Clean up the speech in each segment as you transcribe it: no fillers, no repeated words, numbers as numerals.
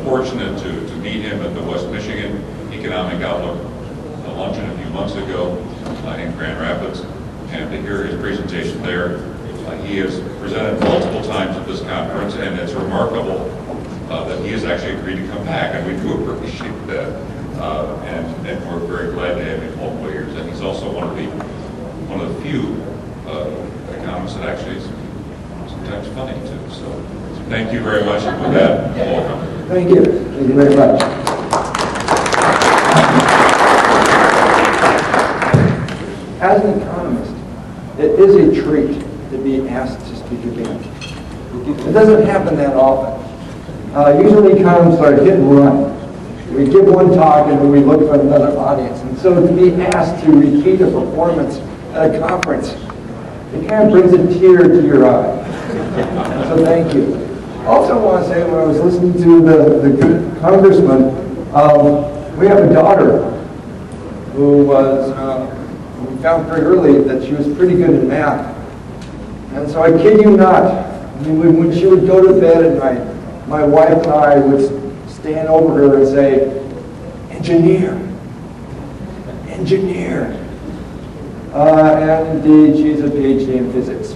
fortunate to meet him at the West Michigan Economic Outlook luncheon a few months ago in Grand Rapids, and to hear his presentation there. He has presented multiple times at this conference, and it's remarkable that he has actually agreed to come back, and we do appreciate that. And we're very glad to have him multiple years. And he's also one of the few economists that actually is sometimes funny too. So thank you very much, and with that, welcome. Thank you. Thank you very much. As an economist, it is a treat to be asked to speak again. It doesn't happen that often. Usually economists are hit and run. We give one talk and then we look for another audience. And so to be asked to repeat a performance at a conference, it kind of brings a tear to your eye. So thank you. Also I want to say, when I was listening to the good congressman, we have a daughter who was, we found very early that she was pretty good in math. And so I kid you not, I mean, when she would go to bed at night, my wife and I would stand over her and say, engineer, engineer. And indeed, she's a PhD in physics,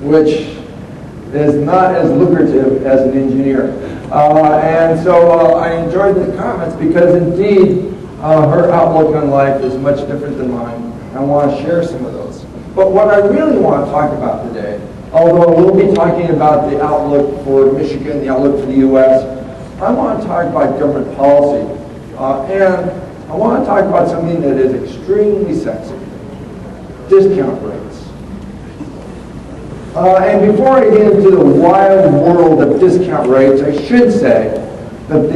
which is not as lucrative as an engineer. And so I enjoyed the comments because indeed, her outlook on life is much different than mine. I want to share some of those. But what I really want to talk about today, although we'll be talking about the outlook for Michigan, the outlook for the U.S., I want to talk about government policy. And I want to talk about something that is extremely sexy, discount rates. And before I get into the wild world of discount rates, I should say that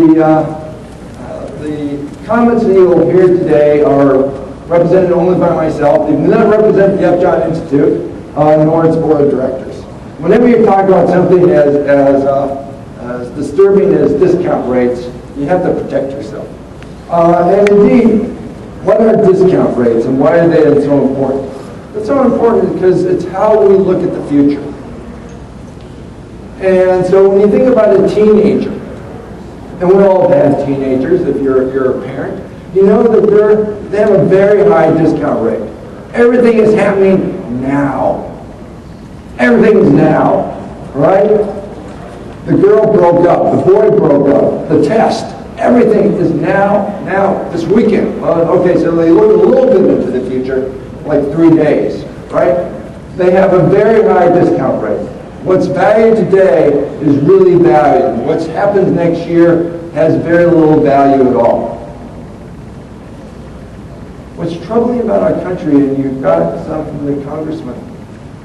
the comments that you will hear today are represented only by myself. They do not represent the Upjohn Institute, nor its board of directors. Whenever you talk about something as disturbing as discount rates, you have to protect yourself. And indeed, what are discount rates and why are they so important? It's so important because it's how we look at the future. And so when you think about a teenager, and we all have teenagers if you're a parent, you know that they have a very high discount rate. Everything is happening now. Everything is now, right? The girl broke up, the boy broke up, the test, everything is now, this weekend. Okay, so they look a little bit into the future, like 3 days, right? They have a very high discount rate. What's valued today is really valued. What's happens next year has very little value at all. What's troubling about our country, and you've got some from the congressman,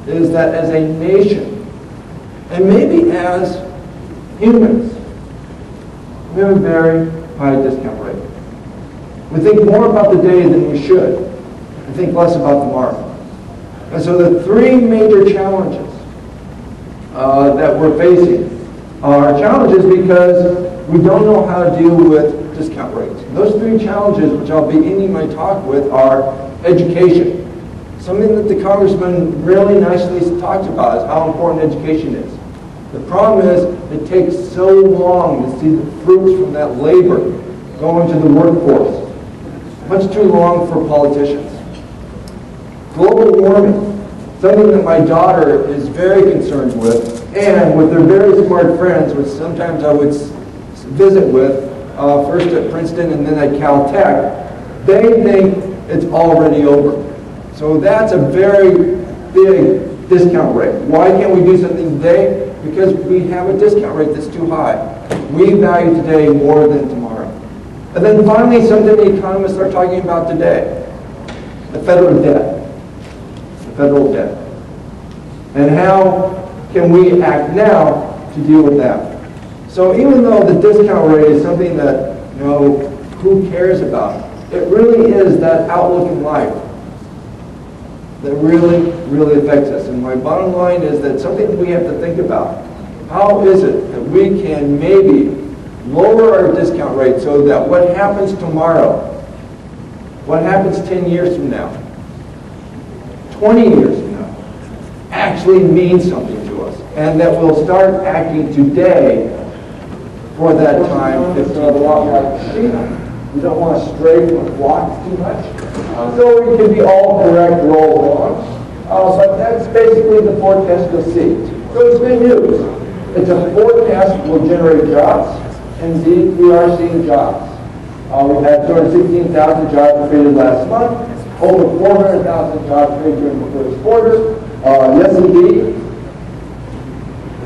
is that as a nation, and maybe as humans, we have a very high discount rate. We think more about the day than we should. We think less about tomorrow. And so the three major challenges that we're facing are challenges because we don't know how to deal with discount rates. Those three challenges, which I'll be ending my talk with, are education. Something that the congressman really nicely talked about is how important education is. The problem is it takes so long to see the fruits from that labor go into the workforce. Much too long for politicians. Global warming, something that my daughter is very concerned with, and with their very smart friends, which sometimes I would visit with, first at Princeton and then at Caltech, they think it's already over. So that's a very big discount rate. Why can't we do something today? Because we have a discount rate that's too high. We value today more than tomorrow. And then finally, something the economists are talking about today, the federal debt. The federal debt. And how can we act now to deal with that? So even though the discount rate is something that, who cares about, it really is that outlook in life that really, really affects us. And my bottom line is that something that we have to think about. How is it that we can maybe lower our discount rate so that what happens tomorrow, what happens 10 years from now, 20 years from now, actually means something to us. And that we'll start acting today for that time. It's a lot like sheep. You don't want to stray from the flock too much. So it can be all correct or all wrong. But that's basically the forecast you'll see. So it's good news. It's a forecast that will generate jobs. Indeed, we are seeing jobs. We had 216,000 jobs created last month, over 400,000 jobs created during the first quarter. Yes, indeed.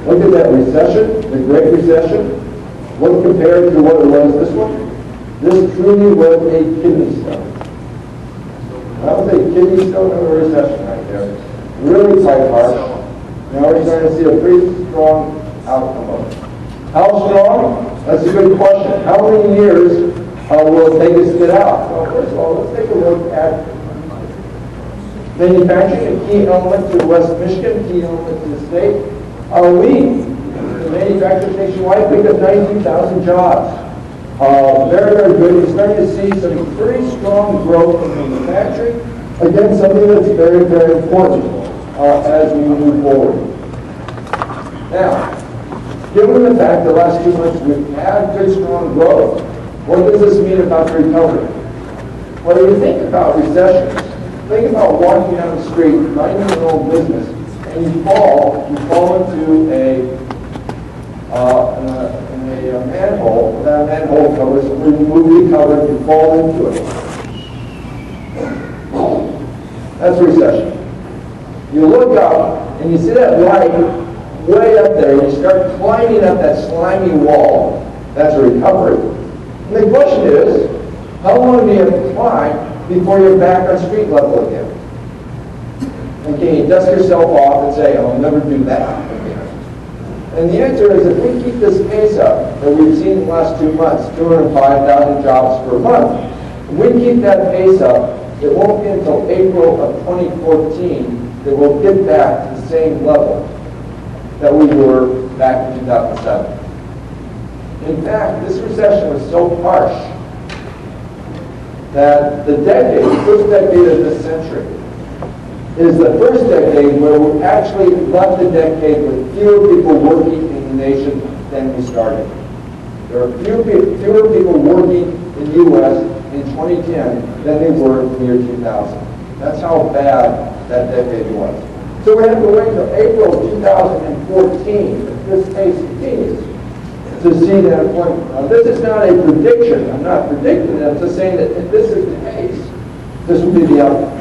Look at that recession, the Great Recession. Look compared to what it was this one. This truly was a kidney stone. That was a kidney stone of a recession right there. Really quite harsh. Now we're starting to see a pretty strong outcome of it. How strong? That's a good question. How many years will it take us to get out? Well, first of all, let's take a look at manufacturing, a key element to West Michigan, key element to the state. The manufacturers nationwide picked up 19,000 jobs. Very, very good. You're starting to see some pretty strong growth in manufacturing. Again, something that's very, very important as we move forward. Now, given the fact the last 2 months we've had good, strong growth, what does this mean about the recovery? Well, when you think about recessions, think about walking down the street, minding your own business, and you fall into a manhole. That manhole cover is removably covered, you fall into it. That's recession. You look up and you see that light way up there, and you start climbing up that slimy wall. That's a recovery. And the question is, how long do you have to climb before you're back on street level again? And can you dust yourself off and say, I'll never do that again? And the answer is, if we keep this pace up that we've seen in the last 2 months, 205,000 jobs per month, if we keep that pace up, it won't be until April of 2014 that we'll get back to the same level that we were back in 2007. In fact, this recession was so harsh that the first decade of this century, is the first decade where we actually left the decade with fewer people working in the nation than we started. There are fewer people working in the U.S. in 2010 than they were in the year 2000. That's how bad that decade was. So we have to wait until April of 2014 if this pace continues to see that employment. Now, this is not a prediction. I'm not predicting it. I'm just saying that if this is the case, this will be the outcome.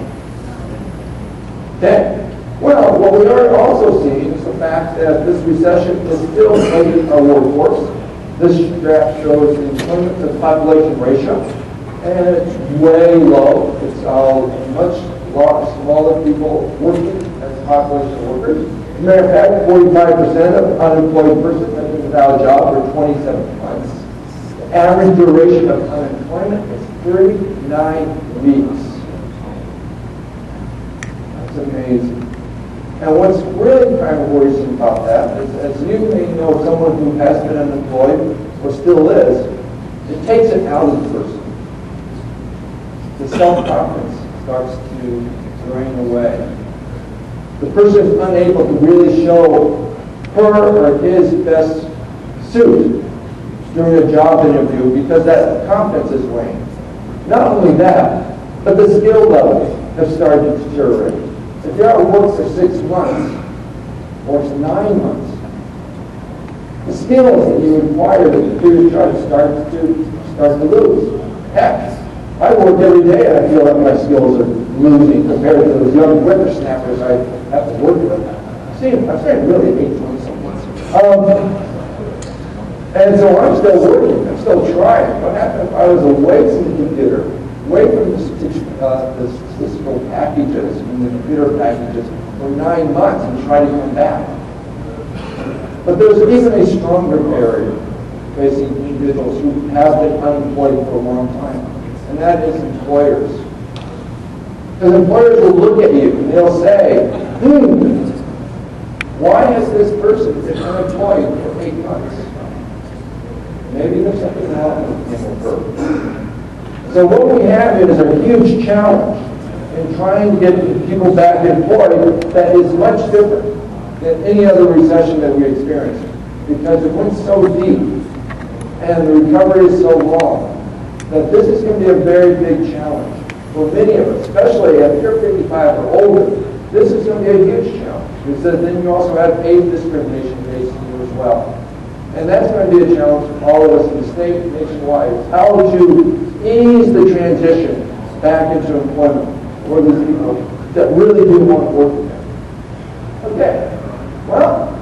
Okay. Well, what we are also seeing is the fact that this recession is still plaguing our workforce. This graph shows the employment to population ratio, and it's way low. It's much smaller people working as population workers. As a matter of fact, 45% of unemployed persons have been without a job for 27 months. The average duration of unemployment is 39 weeks. Amazing. And what's really kind of worrisome about that is, as you may know, someone who has been unemployed or still is, it takes it out of the person. The self-confidence starts to drain away. The person is unable to really show her or his best suit during a job interview because that confidence is waning. Not only that, but the skill levels have started to deteriorate. If you're out of work for 6 months, or 9 months, the skills that you acquired at the previous job start to lose. Heck, I work every day and I feel like my skills are losing compared to those young whippersnappers I have to work with. I'm starting to really hate them. And so I'm still working, I'm still trying. What happened if I was away from the computer, away from the statistical packages and the computer packages for 9 months and try to come back? But there's even a stronger barrier facing individuals who have been unemployed for a long time, and that is employers. Because employers will look at you and they'll say, why has this person been unemployed for 8 months? Maybe there's something wrong with him or her. So what we have here is a huge challenge in trying to get people back employed that is much different than any other recession that we experienced, because it went so deep and the recovery is so long, that this is going to be a very big challenge for many of us, especially if you're 55 or older. This is going to be a huge challenge, because then you also have age discrimination facing you as well. And that's going to be a challenge for all of us in the state, nationwide. How would you ease the transition back into employment for these people that really do want to work again? Okay, well,